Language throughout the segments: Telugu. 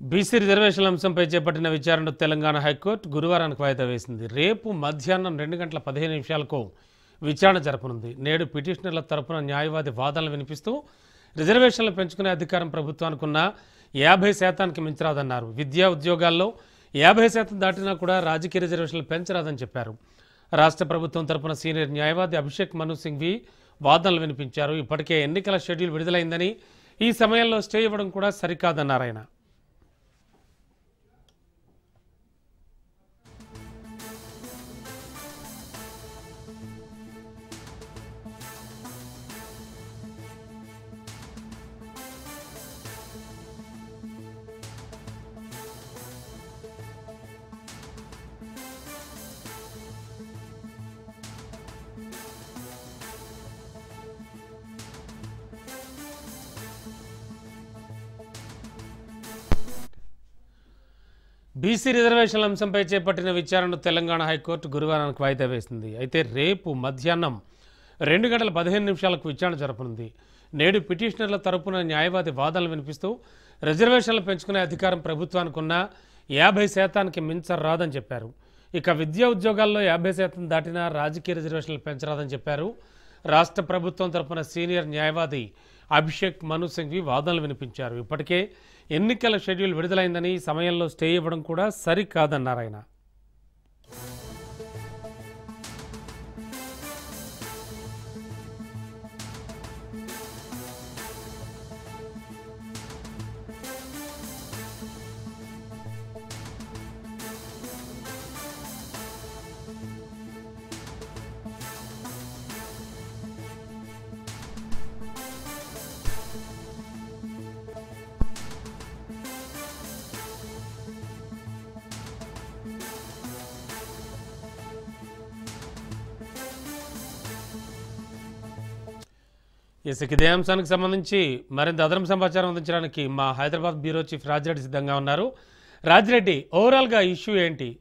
బీసీ రిజర్వేషన్ల అంశంపై చేపట్టిన విచారణను తెలంగాణ హైకోర్టు గురువారానికి వాయిదా వేసింది. రేపు మధ్యాహ్నం 2:15 విచారణ జరపనుంది. నేడు పిటిషనర్ల తరపున న్యాయవాది వాదనలు వినిపిస్తూ రిజర్వేషన్లు పెంచుకునే అధికారం ప్రభుత్వానికున్న 50% మించరాదన్నారు. విద్యా ఉద్యోగాల్లో 50% దాటినా కూడా రాజకీయ రిజర్వేషన్లు పెంచరాదని చెప్పారు. రాష్ట్ర ప్రభుత్వం తరపున సీనియర్ న్యాయవాది అభిషేక్ మను సింఘ్వి వాదనలు వినిపించారు. ఇప్పటికే ఎన్నికల షెడ్యూల్ విడుదలైందని, ఈ సమయంలో స్టే ఇవ్వడం కూడా సరికాదన్నారు ఆయన. బీసీ రిజర్వేషన్ల అంశంపై చేపట్టిన విచారణను తెలంగాణ హైకోర్టు గురువారానికి వాయిదా వేసింది. అయితే రేపు మధ్యాహ్నం 2:15 విచారణ జరపనుంది. నేడు పిటిషనర్ల తరపున న్యాయవాది వాదనలు వినిపిస్తూ రిజర్వేషన్లు పెంచుకునే అధికారం ప్రభుత్వానికి ఉన్న 50% మించరాదని చెప్పారు. ఇక విద్యా ఉద్యోగాల్లో 50% దాటినా రాజకీయ రిజర్వేషన్లు పెంచరాదని చెప్పారు. రాష్ట్ర ప్రభుత్వం తరపున సీనియర్ న్యాయవాది అభిషేక్ మను సింఘ్వి వాదనలు వినిపించారు. ఇప్పటికే ఎన్నికల షెడ్యూల్ విడుదలైందని, ఈ సమయంలో స్టే ఇవ్వడం కూడా సరికాదన్నారు ఆయన. ఇదే అంశానికి సంబంధించి మరింత అదనపు సమాచారం అందించడానికి మా హైదరాబాద్ బ్యూరో చీఫ్ రాజిరెడ్డి సిద్ధంగా ఉన్నారు. రాజిరెడ్డి, ఓవరాల్గా ఇష్యూ ఏంటి?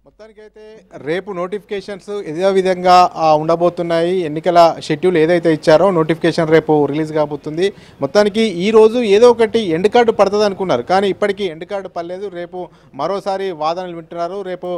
మొత్తానికైతే రేపు నోటిఫికేషన్స్ ఇదే విధంగా ఉండబోతున్నాయి. ఎన్నికల షెడ్యూల్ ఏదైతే ఇచ్చారో నోటిఫికేషన్ రేపు రిలీజ్ కాబోతుంది. మొత్తానికి ఈరోజు ఏదో ఒకటి ఎండ్ కార్డు పడుతుంది అనుకున్నారు, కానీ ఇప్పటికీ ఎండ్ కార్డు పడలేదు. రేపు మరోసారి వాదనలు వింటున్నారు. రేపు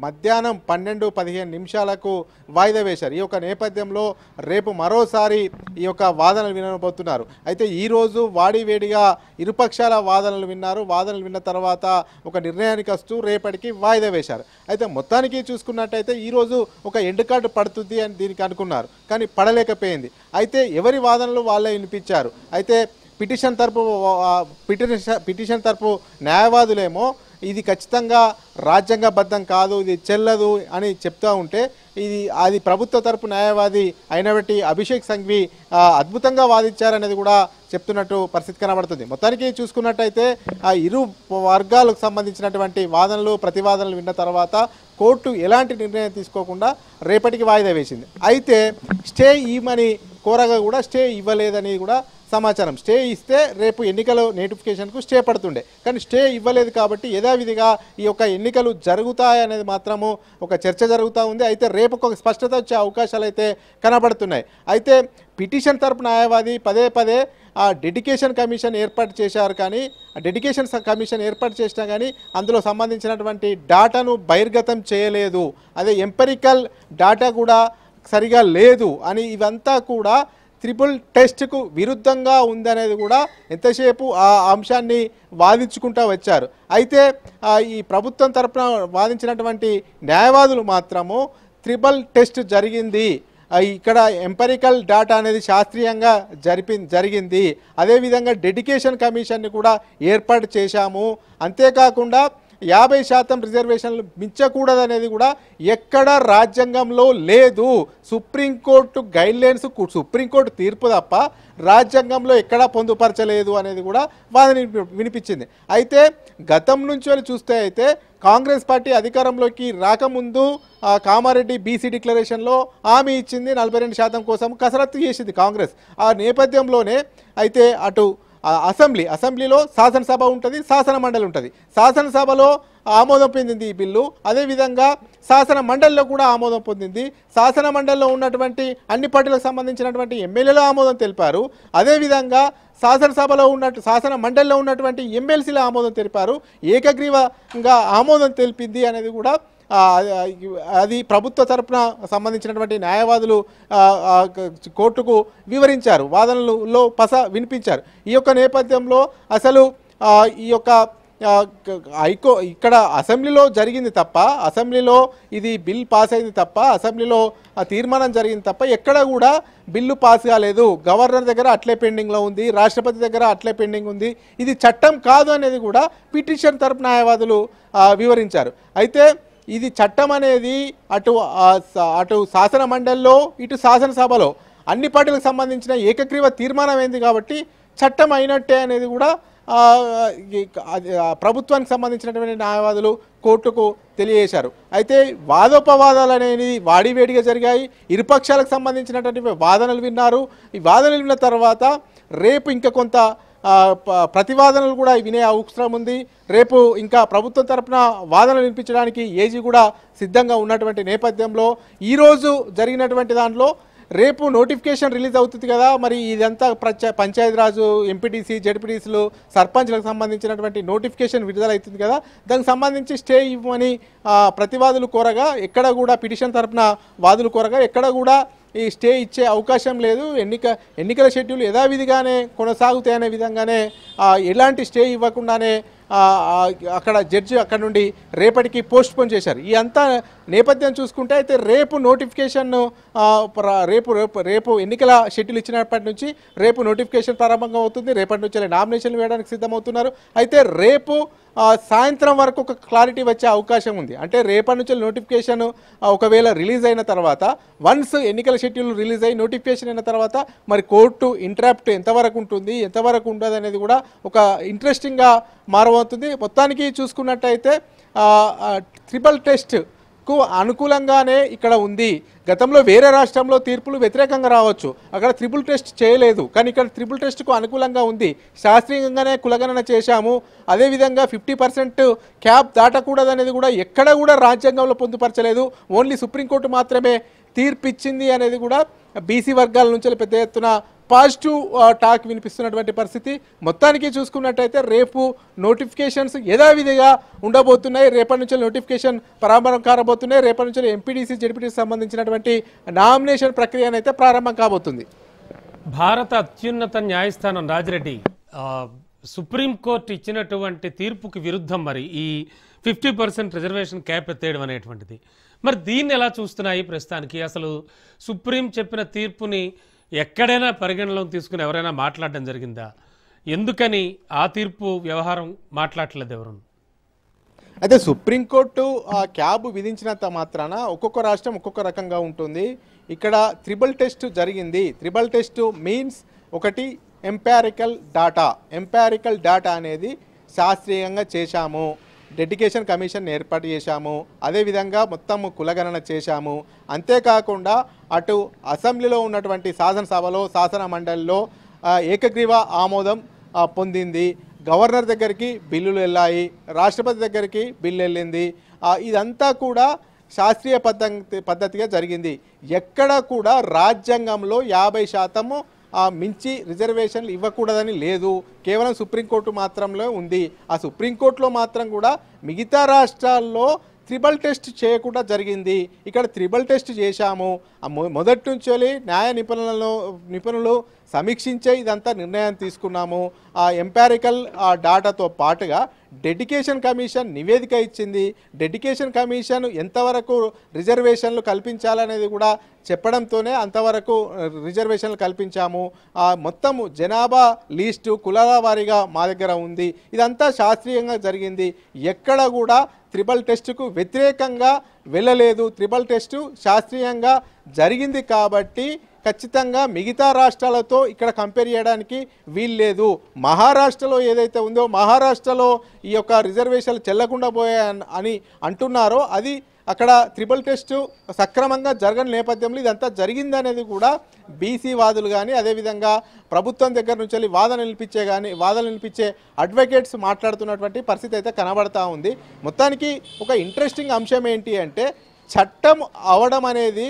మధ్యాహ్నం 12:15 వాయిదా వేశారు. ఈ యొక్క నేపథ్యంలో రేపు మరోసారి ఈ యొక్క వాదనలు వినబోతున్నారు. అయితే ఈరోజు వాడివేడిగా ఇరుపక్షాల వాదనలు విన్నారు. వాదనలు విన్న తర్వాత ఒక నిర్ణయానికి వస్తూ రేపటికి వాయిదా వేశారు. అయితే మొత్తానికి చూసుకున్నట్టయితే ఈరోజు ఒక ఎండ్ కార్డు పడుతుంది అని దీనికి అనుకున్నారు, కానీ పడలేకపోయింది. అయితే ఎవరి వాదనలు వాళ్ళే వినిపించారు. అయితే పిటిషన్ తరపు న్యాయవాదులేమో ఇది ఖచ్చితంగా రాజ్యాంగబద్ధం కాదు, ఇది చెల్లదు అని చెప్తూ ఉంటే, అది ప్రభుత్వ తరపు న్యాయవాది అయినబట్టి అభిషేక్ సింఘ్వి అద్భుతంగా వాదించారనేది కూడా చెప్తున్నట్టు పరిస్థితి కనబడుతుంది. మొత్తానికి చూసుకున్నట్టయితే ఇరు వర్గాలకు సంబంధించినటువంటి వాదనలు ప్రతివాదనలు విన్న తర్వాత కోర్టు ఎలాంటి నిర్ణయం తీసుకోకుండా రేపటికి వాయిదా వేసింది. అయితే స్టే ఇవ్వమని కోరగా కూడా స్టే ఇవ్వలేదని కూడా సమాచారం. స్టే ఇస్తే రేపు ఎన్నికల నోటిఫికేషన్కు స్టే పడుతుండే, కానీ స్టే ఇవ్వలేదు. కాబట్టి యథావిధిగా ఈ యొక్క ఎన్నికలు జరుగుతాయనేది మాత్రము ఒక చర్చ జరుగుతూ ఉంది. అయితే రేపు ఒక స్పష్టత వచ్చే అవకాశాలు అయితే కనబడుతున్నాయి. అయితే పిటిషన్ తరపు న్యాయవాది పదే డెడికేషన్ కమిషన్ ఏర్పాటు చేశారు, కానీ డెడికేషన్ కమిషన్ ఏర్పాటు చేసినా కానీ అందులో సంబంధించినటువంటి డాటాను బహిర్గతం చేయలేదు. అదే ఎంపెరికల్ డాటా కూడా సరిగా లేదు అని, ఇవంతా కూడా ట్రిపుల్ టెస్ట్కు విరుద్ధంగా ఉందనేది కూడా ఎంతసేపు ఆ అంశాన్ని వాదించుకుంటూ వచ్చారు. అయితే ఈ ప్రభుత్వం తరపున వాదించినటువంటి న్యాయవాదులు మాత్రము ట్రిపుల్ టెస్ట్ జరిగింది, ఇక్కడ ఎంపెరికల్ డాటా అనేది శాస్త్రీయంగా జరిగింది, అదేవిధంగా డెడికేషన్ కమిషన్ని కూడా ఏర్పాటు చేశాము, అంతేకాకుండా 50% రిజర్వేషన్లు మించకూడదనేది కూడా ఎక్కడ రాజ్యాంగంలో లేదు. సుప్రీంకోర్టు గైడ్లైన్స్, సుప్రీంకోర్టు తీర్పు తప్ప రాజ్యాంగంలో ఎక్కడా పొందుపరచలేదు అనేది కూడా వాదన వినిపించింది. అయితే గతం నుంచి చూస్తే అయితే కాంగ్రెస్ పార్టీ అధికారంలోకి రాకముందు కామారెడ్డి బీసీ డిక్లరేషన్లో హామీ ఇచ్చింది, 42% కోసం కసరత్తు చేసింది కాంగ్రెస్. ఆ నేపథ్యంలోనే అయితే అటు అసెంబ్లీలో శాసనసభ ఉంటుంది, శాసన మండలి ఉంటుంది. శాసనసభలో ఆమోదం పొందింది ఈ బిల్లు. అదేవిధంగా శాసన మండలిలో కూడా ఆమోదం పొందింది. శాసన మండలిలో ఉన్నటువంటి అన్ని పార్టీలకు సంబంధించినటువంటి ఎమ్మెల్యేలు ఆమోదం తెలిపారు. అదేవిధంగా శాసనసభలో శాసన మండలిలో ఉన్నటువంటి ఎమ్మెల్సీలు ఆమోదం తెలిపారు. ఏకగ్రీవంగా ఆమోదం తెలిపింది అనేది కూడా అది ప్రభుత్వ తరపున సంబంధించినటువంటి న్యాయవాదులు కోర్టుకు వివరించారు, వాదనలలో వినిపించారు. ఈ యొక్క నేపథ్యంలో అసలు ఈ యొక్క ఇక్కడ అసెంబ్లీలో జరిగింది తప్ప, అసెంబ్లీలో ఇది బిల్ పాస్ అయింది తప్ప, అసెంబ్లీలో తీర్మానం జరిగింది తప్ప ఎక్కడ కూడా బిల్లు పాస్ కాలేదు. గవర్నర్ దగ్గర అట్లే పెండింగ్లో ఉంది, రాష్ట్రపతి దగ్గర అట్లే పెండింగ్ ఉంది. ఇది చట్టం కాదు అనేది కూడా పిటిషన్ తరపు న్యాయవాదులు వివరించారు. అయితే ఇది చట్టం అనేది అటు శాసన మండలిలో ఇటు శాసనసభలో అన్ని పార్టీలకు సంబంధించిన ఏకగ్రీవ తీర్మానం అయింది కాబట్టి చట్టం అయినట్టే అనేది కూడా ప్రభుత్వానికి సంబంధించినటువంటి న్యాయవాదులు కోర్టుకు తెలియజేశారు. అయితే వాదోపవాదాలు అనేది వాడివేడిగా జరిగాయి. ఇరుపక్షాలకు సంబంధించినటువంటి వాదనలు విన్నారు. ఈ వాదనలు విన్న తర్వాత రేపు ఇంకా కొంత ప్రతివాదనలు కూడా వినే అవసరం ఉంది. రేపు ఇంకా ప్రభుత్వం తరపున వాదనలు వినిపించడానికి ఏజీ కూడా సిద్ధంగా ఉన్నటువంటి నేపథ్యంలో ఈరోజు జరిగినటువంటి దాంట్లో రేపు నోటిఫికేషన్ రిలీజ్ అవుతుంది కదా, మరి ఇదంతా పంచాయతీరాజు ఎంపీటీసీ జడ్పీటీసీలు సర్పంచ్లకు సంబంధించినటువంటి నోటిఫికేషన్ విడుదల అవుతుంది కదా, దానికి సంబంధించి స్టే ఇవ్వమని ప్రతివాదులు కోరగా ఎక్కడ కూడా పిటిషన్ తరపున వాదులు కోరగా ఎక్కడ కూడా ఈ స్టే ఇచ్చే అవకాశం లేదు. ఎన్నికల షెడ్యూల్ యథావిధిగానే కొనసాగుతాయనే విధంగానే ఎలాంటి స్టే ఇవ్వకుండానే అక్కడ జడ్జి అక్కడ నుండి రేపటికి పోస్ట్ పోన్ చేశారు. ఈ అంతా నేపథ్యం చూసుకుంటే అయితే రేపు నోటిఫికేషన్ రేపు ఎన్నికల షెడ్యూల్ ఇచ్చినప్పటి నుంచి రేపు నోటిఫికేషన్ ప్రారంభంగా అవుతుంది. రేపటి నుంచి నామినేషన్లు వేయడానికి సిద్ధమవుతున్నారు. అయితే రేపు సాయంత్రం వరకు ఒక క్లారిటీ వచ్చే అవకాశం ఉంది. అంటే రేపటి నుంచి నోటిఫికేషన్ ఒకవేళ రిలీజ్ అయిన తర్వాత వన్స్ ఎన్నికల షెడ్యూల్ రిలీజ్ అయ్యి నోటిఫికేషన్ అయిన తర్వాత మరి కోర్టు ఇంటరాప్ట్ ఎంతవరకు ఉంటుంది, ఎంతవరకు ఉండదు అనేది కూడా ఒక ఇంట్రెస్టింగ్గా మారబోతుంది. మొత్తానికి చూసుకున్నట్టయితే ట్రిపుల్ టెస్ట్కు అనుకూలంగానే ఇక్కడ ఉంది. గతంలో వేరే రాష్ట్రంలో తీర్పులు వ్యతిరేకంగా రావచ్చు, అక్కడ ట్రిపుల్ టెస్ట్ చేయలేదు. కానీ ఇక్కడ ట్రిపుల్ టెస్ట్కు అనుకూలంగా ఉంది. శాస్త్రీయంగానే కులగణన చేశాము. అదేవిధంగా 50% క్యాప్ దాటకూడదనేది కూడా ఎక్కడ కూడా రాజ్యాంగంలో పొందుపరచలేదు. ఓన్లీ సుప్రీంకోర్టు మాత్రమే తీర్పు ఇచ్చింది అనేది కూడా బీసీ వర్గాల నుంచి పెద్ద ఎత్తున పాజిటివ్ టాక్ వినిపిస్తున్నటువంటి పరిస్థితి. మొత్తానికి చూసుకున్నట్టయితే రేపు నోటిఫికేషన్స్ యథావిధిగా ఉండబోతున్నాయి. రేపటి నుంచి నోటిఫికేషన్ ప్రారంభం కాబోతున్నాయి. రేపటి నుంచి ఎంపీడీసీ జడ్పీటీసీ సంబంధించినటువంటి నామినేషన్ ప్రక్రియ అయితే ప్రారంభం కాబోతుంది. భారత అత్యున్నత న్యాయస్థానం రాజిరెడ్డి సుప్రీంకోర్టు ఇచ్చినటువంటి తీర్పుకి విరుద్ధం మరి ఈ 50% రిజర్వేషన్ క్యాప్ ఎత్తేయడం అనేటువంటిది, మరి దీన్ని ఎలా చూస్తున్నాయి ప్రస్తుతానికి? అసలు సుప్రీం చెప్పిన తీర్పుని ఎక్కడైనా పరిగణలోకి తీసుకుని ఎవరైనా మాట్లాడడం జరిగిందా? ఎందుకని ఆ తీర్పు వ్యవహారం మాట్లాడలేదు ఎవరు? అయితే సుప్రీంకోర్టు క్యాబ్ విధించినంత మాత్రాన ఒక్కొక్క రాష్ట్రం ఒక్కొక్క రకంగా ఉంటుంది. ఇక్కడ ట్రిపుల్ టెస్ట్ జరిగింది. ట్రిపుల్ టెస్ట్ మీన్స్ ఒకటి ఎంపారికల్ డాటా అనేది శాస్త్రీయంగా చేశాము, డెడికేషన్ కమిషన్ ఏర్పాటు చేశాము, అదేవిధంగా మొత్తం కులగణన చేశాము. అంతేకాకుండా అటు అసెంబ్లీలో ఉన్నటువంటి శాసనసభలో శాసన మండలిలో ఏకగ్రీవ ఆమోదం పొందింది. గవర్నర్ దగ్గరికి బిల్లులు వెళ్ళాయి, రాష్ట్రపతి దగ్గరికి బిల్లు వెళ్ళింది. ఇదంతా కూడా శాస్త్రీయ పద్ధతిగా జరిగింది. ఎక్కడ కూడా రాజ్యాంగంలో 50% మించి రిజర్వేషన్లు ఇవ్వకూడదని లేదు. కేవలం సుప్రీంకోర్టు మాత్రంలో ఉంది. ఆ సుప్రీంకోర్టులో మాత్రం కూడా మిగతా రాష్ట్రాల్లో ట్రిపుల్ టెస్ట్ చేయకుండా జరిగింది. ఇక్కడ ట్రిపుల్ టెస్ట్ చేశాము. మొదటి నుంచి న్యాయ నిపుణులు సమీక్షించే ఇదంతా నిర్ణయం తీసుకున్నాము. ఆ ఎంపారికల్ డాటాతో పాటుగా డెడికేషన్ కమిషన్ నివేదిక ఇచ్చింది. డెడికేషన్ కమిషన్ ఎంతవరకు రిజర్వేషన్లు కల్పించాలనేది కూడా చెప్పడంతోనే అంతవరకు రిజర్వేషన్లు కల్పించాము. మొత్తము జనాభా లిస్టు కులాల వారీగా మా దగ్గర ఉంది. ఇదంతా శాస్త్రీయంగా జరిగింది. ఎక్కడ కూడా ట్రిపుల్ టెస్టుకు వ్యతిరేకంగా వెళ్ళలేదు. ట్రిపుల్ టెస్టు శాస్త్రీయంగా జరిగింది కాబట్టి ఖచ్చితంగా మిగతా రాష్ట్రాలతో ఇక్కడ కంపేర్ చేయడానికి వీల్లేదు. మహారాష్ట్రలో ఏదైతే ఉందో, మహారాష్ట్రలో ఈ యొక్క రిజర్వేషన్లు చెల్లకుండా పోయాయని అంటున్నారో అది అక్కడ త్రిబుల్ టెస్టు సక్రమంగా జరగని నేపథ్యంలో ఇదంతా జరిగిందనేది కూడా బీసీ వాదులు కానీ అదేవిధంగా ప్రభుత్వం దగ్గర నుంచి వెళ్ళి వాదనలు నిలిపించే అడ్వకేట్స్ మాట్లాడుతున్నటువంటి పరిస్థితి అయితే కనబడతా ఉంది. మొత్తానికి ఒక ఇంట్రెస్టింగ్ అంశం ఏంటి అంటే చట్టం అవడం అనేది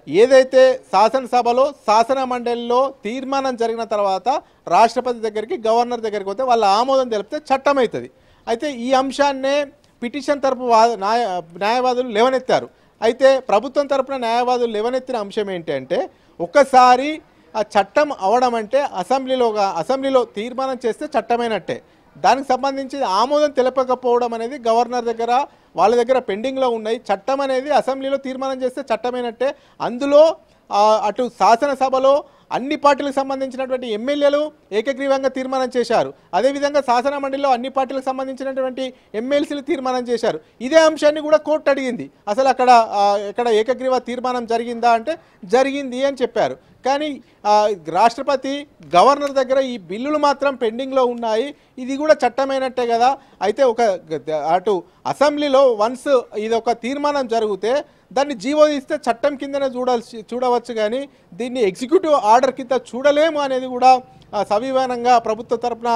ఏదైతే శాసనసభలో శాసన మండలిలో తీర్మానం జరిగిన తర్వాత రాష్ట్రపతి దగ్గరికి గవర్నర్ దగ్గరికి పోతే వాళ్ళ ఆమోదం తెలిపితే చట్టం అవుతుంది. అయితే ఈ అంశాన్నే పిటిషన్ తరపు న్యాయవాదులు లేవనెత్తారు. అయితే ప్రభుత్వం తరపున న్యాయవాదులు లేవనెత్తిన అంశం ఏంటంటే ఒక్కసారి ఆ చట్టం అవడం అంటే అసెంబ్లీలో తీర్మానం చేస్తే చట్టమైనట్టే. దానికి సంబంధించి ఆమోదం తెలపకపోవడం అనేది గవర్నర్ దగ్గర వాళ్ళ దగ్గర పెండింగ్లో ఉన్నాయి. చట్టం అనేది అసెంబ్లీలో తీర్మానం చేస్తే చట్టమైనట్టే. అందులో అటు శాసనసభలో అన్ని పార్టీలకు సంబంధించినటువంటి ఎమ్మెల్యేలు ఏకగ్రీవంగా తీర్మానం చేశారు. అదేవిధంగా శాసన మండలిలో అన్ని పార్టీలకు సంబంధించినటువంటి ఎమ్మెల్సీలు తీర్మానం చేశారు. ఇదే అంశాన్ని కూడా కోర్టు అడిగింది. అసలు ఎక్కడ ఏకగ్రీవ తీర్మానం జరిగిందా అంటే జరిగింది అని చెప్పారు. కానీ రాష్ట్రపతి గవర్నర్ దగ్గర ఈ బిల్లులు మాత్రం పెండింగ్లో ఉన్నాయి, ఇది కూడా చట్టమైనట్టే కదా. అయితే అటు అసెంబ్లీలో వన్స్ ఇది ఒక తీర్మానం జరిగితే దాన్ని జీవో ఇస్తే చట్టం కిందనే చూడవచ్చు కానీ దీన్ని ఎగ్జిక్యూటివ్ ఆర్డర్ కింద చూడలేము అనేది కూడా సవివరంగా ప్రభుత్వ తరపున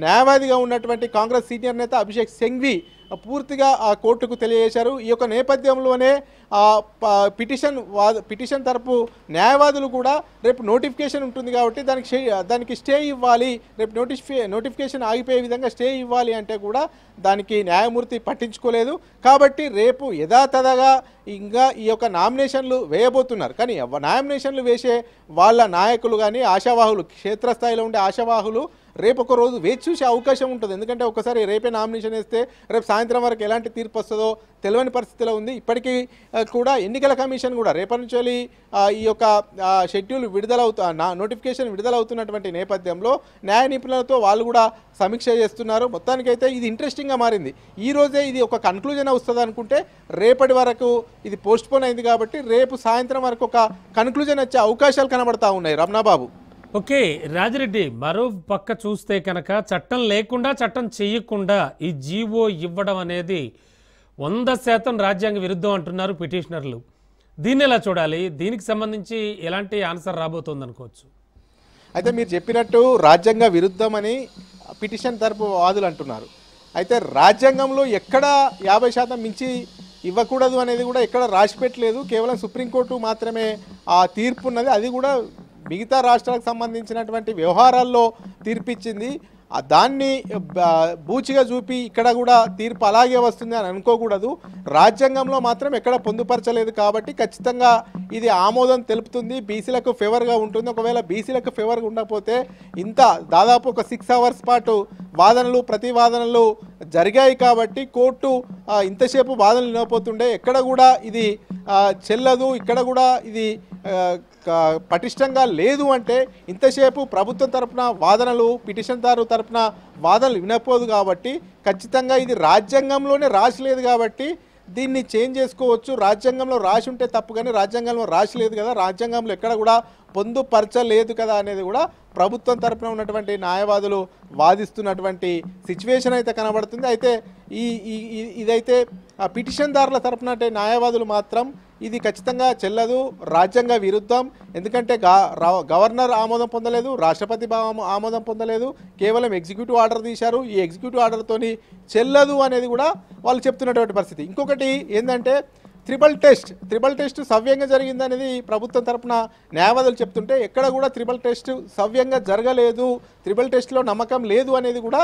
న్యాయవాదిగా ఉన్నటువంటి కాంగ్రెస్ సీనియర్ నేత అభిషేక్ సింఘ్వి పూర్తిగా ఆ కోర్టుకు తెలియజేశారు. ఈ యొక్క నేపథ్యంలోనే పిటిషన్ తరపు న్యాయవాదులు కూడా రేపు నోటిఫికేషన్ ఉంటుంది కాబట్టి దానికి స్టే ఇవ్వాలి, రేపు నోటిఫికేషన్ ఆగిపోయే విధంగా స్టే ఇవ్వాలి అంటే కూడా దానికి న్యాయమూర్తి పట్టించుకోలేదు. కాబట్టి రేపు యథాతథగా ఇంకా ఈ యొక్క నామినేషన్లు వేయబోతున్నారు. కానీ నామినేషన్లు వేసే వాళ్ళ నాయకులు కానీ ఆశావాహులు, క్షేత్రస్థాయిలో ఉండే ఆశావాహులు రేపు ఒక రోజు వేచి చూసే అవకాశం ఉంటుంది. ఎందుకంటే ఒకసారి రేపే నామినేషన్ వేస్తే రేపు సాయంత్రం వరకు ఎలాంటి తీర్పు వస్తుందో తెలియని పరిస్థితిలో ఉంది. ఇప్పటికీ కూడా ఎన్నికల కమిషన్ కూడా రేపటి నుంచి ఈ యొక్క షెడ్యూల్ నోటిఫికేషన్ విడుదలవుతున్నటువంటి నేపథ్యంలో న్యాయ నిపుణులతో వాళ్ళు కూడా సమీక్ష చేస్తున్నారు. మొత్తానికైతే ఇది ఇంట్రెస్టింగ్గా మారింది. ఈ రోజే ఇది ఒక కన్క్లూజన్ వస్తుంది అనుకుంటే రేపటి వరకు ఇది పోస్ట్పోన్ అయింది కాబట్టి రేపు సాయంత్రం వరకు ఒక కన్క్లూజన్ వచ్చే అవకాశాలు కనబడతా ఉన్నాయి. రమణాబాబు. ఓకే రాజిరెడ్డి, మరో పక్క చూస్తే కనుక చట్టం లేకుండా చట్టం చేయకుండా ఈ జీవో ఇవ్వడం అనేది 100% రాజ్యాంగ విరుద్ధం అంటున్నారు పిటిషనర్లు. దీన్ని ఎలా చూడాలి? దీనికి సంబంధించి ఎలాంటి ఆన్సర్ రాబోతోంది అనుకోవచ్చు? అయితే మీరు చెప్పినట్టు రాజ్యాంగ విరుద్ధమని పిటిషన్ తరపు వాదులు అంటున్నారు. అయితే రాజ్యాంగంలో ఎక్కడ 50% మించి ఇవ్వకూడదు అనేది కూడా ఎక్కడ రాసిపెట్టలేదు. కేవలం సుప్రీంకోర్టు మాత్రమే ఆ తీర్పు ఉన్నది. అది కూడా మిగతా రాష్ట్రాలకు సంబంధించినటువంటి వ్యవహారాల్లో తీర్పిచ్చింది. దాన్ని బూచిగా చూపి ఇక్కడ కూడా తీర్పు అలాగే వస్తుంది అని అనుకోకూడదు. రాజ్యాంగంలో మాత్రం ఎక్కడ పొందుపరచలేదు కాబట్టి ఖచ్చితంగా ఇది ఆమోదం తెలుపుతుంది, బీసీలకు ఫేవర్గా ఉంటుంది. ఒకవేళ బీసీలకు ఫేవర్గా ఉండకపోతే దాదాపు ఒక 6 hours పాటు ప్రతివాదనలు జరిగాయి కాబట్టి కోర్టు ఇంతసేపు వాదనలు వినకపోతుండే. ఎక్కడ కూడా ఇది చెల్లదు, ఇక్కడ కూడా ఇది పటిష్టంగా లేదు అంటే ఇంతసేపు ప్రభుత్వం తరపున వాదనలు, పిటిషన్దారు తరపున వాదనలు వినకపోదు కాబట్టి ఖచ్చితంగా ఇది రాజ్యాంగంలోనే రాసిలేదు కాబట్టి దీన్ని చేంజ్ చేసుకోవచ్చు. రాజ్యాంగంలో రాసి ఉంటే తప్పు, కానీ రాజ్యాంగంలో రాసి లేదు కదా, రాజ్యాంగంలో ఎక్కడ కూడా పొందుపరచలేదు కదా అనేది కూడా ప్రభుత్వం తరపున ఉన్నటువంటి న్యాయవాదులు వాదిస్తున్నటువంటి సిచ్యువేషన్ అయితే కనబడుతుంది. అయితే ఇదైతే పిటిషన్దారుల తరపున న్యాయవాదులు మాత్రం ఇది ఖచ్చితంగా చెల్లదు, రాజ్యాంగ విరుద్ధం. ఎందుకంటే గవర్నర్ ఆమోదం పొందలేదు, రాష్ట్రపతి ఆమోదం పొందలేదు, కేవలం ఎగ్జిక్యూటివ్ ఆర్డర్ తీశారు. ఈ ఎగ్జిక్యూటివ్ ఆర్డర్తోని చెల్లదు అనేది కూడా వాళ్ళు చెప్తున్నటువంటి పరిస్థితి. ఇంకొకటి ఏంటంటే త్రిబుల్ టెస్ట్ సవ్యంగా జరిగిందనేది ప్రభుత్వం తరపున న్యాయవాదులు చెప్తుంటే ఎక్కడ కూడా త్రిబుల్ టెస్ట్ సవ్యంగా జరగలేదు, త్రిబుల్ టెస్ట్లో నమ్మకం లేదు అనేది కూడా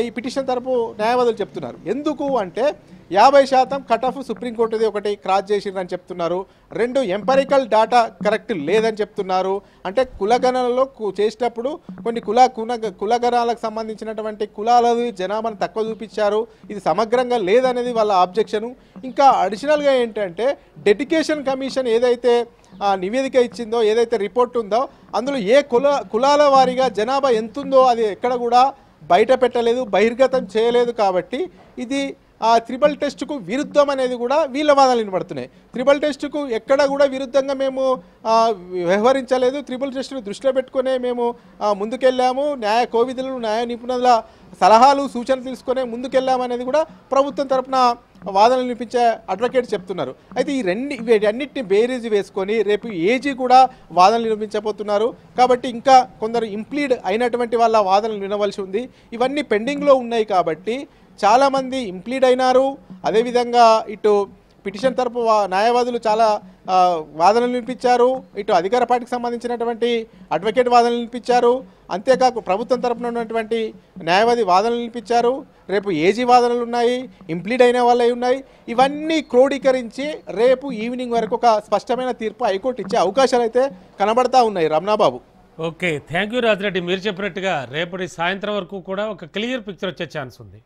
ఈ పిటిషన్ తరపు న్యాయవాదులు చెప్తున్నారు. ఎందుకు అంటే 50% కట్ ఆఫ్ సుప్రీంకోర్టుది ఒకటి క్రాస్ చేసిందని చెప్తున్నారు. 2 ఎంపరికల్ డేటా కరెక్ట్ లేదని చెప్తున్నారు. అంటే కులగణనలో చేసేటప్పుడు కొన్ని కులగణాలకు సంబంధించినటువంటి కులాలది జనాభాను తక్కువ చూపించారు, ఇది సమగ్రంగా లేదనేది వాళ్ళ ఆబ్జెక్షను. ఇంకా అడిషనల్గా ఏంటంటే డెడికేషన్ కమిషన్ ఏదైతే నివేదిక ఇచ్చిందో, ఏదైతే రిపోర్ట్ ఉందో అందులో ఏ కులాల వారీగా జనాభా ఎంతుందో అది ఎక్కడ కూడా బయట పెట్టలేదు, బహిర్గతం చేయలేదు. కాబట్టి ఇది త్రిబుల్ టెస్టుకు విరుద్ధం అనేది కూడా వీళ్ళ వాదనలు వినబడుతున్నాయి. త్రిబుల్ టెస్టుకు ఎక్కడ కూడా విరుద్ధంగా మేము వ్యవహరించలేదు, త్రిబుల్ టెస్టును దృష్టిలో పెట్టుకునే మేము ముందుకెళ్ళాము, న్యాయ నిపుణుల సలహాలు సూచనలు తీసుకునే ముందుకెళ్ళామనేది కూడా ప్రభుత్వం తరపున వాదనలు వినిపించే అడ్వకేట్ చెప్తున్నారు. అయితే ఈ వీటన్నిటిని బేరీజ్ వేసుకొని రేపు ఏజీ కూడా వాదనలు వినిపించబోతున్నారు. కాబట్టి ఇంకా కొందరు ఇంప్లీడ్ అయినటువంటి వాళ్ళ వాదనలు వినవలసి ఉంది. ఇవన్నీ పెండింగ్లో ఉన్నాయి కాబట్టి చాలామంది ఇంప్లీడ్ అయినారు. అదేవిధంగా ఇటు పిటిషన్ తరపు న్యాయవాదులు చాలా వాదనలు వినిపించారు. ఇటు అధికార పార్టీకి సంబంధించినటువంటి అడ్వకేట్ వాదనలు వినిపించారు. అంతేకాక ప్రభుత్వం తరపున ఉన్నటువంటి న్యాయవాది వాదనలు వినిపించారు. రేపు ఏజీ వాదనలు ఉన్నాయి, ఇంప్లీడ్ అయిన వాళ్ళవి ఉన్నాయి. ఇవన్నీ క్రోడీకరించి రేపు ఈవినింగ్ వరకు ఒక స్పష్టమైన తీర్పు హైకోర్టు ఇచ్చే అవకాశాలు అయితే కనబడతా ఉన్నాయి. Ramanababu. Okay, thank you Rajireddy. మీరు చెప్పినట్టుగా రేపటి సాయంత్రం వరకు కూడా ఒక క్లియర్ పిక్చర్ వచ్చే ఛాన్స్ ఉంది.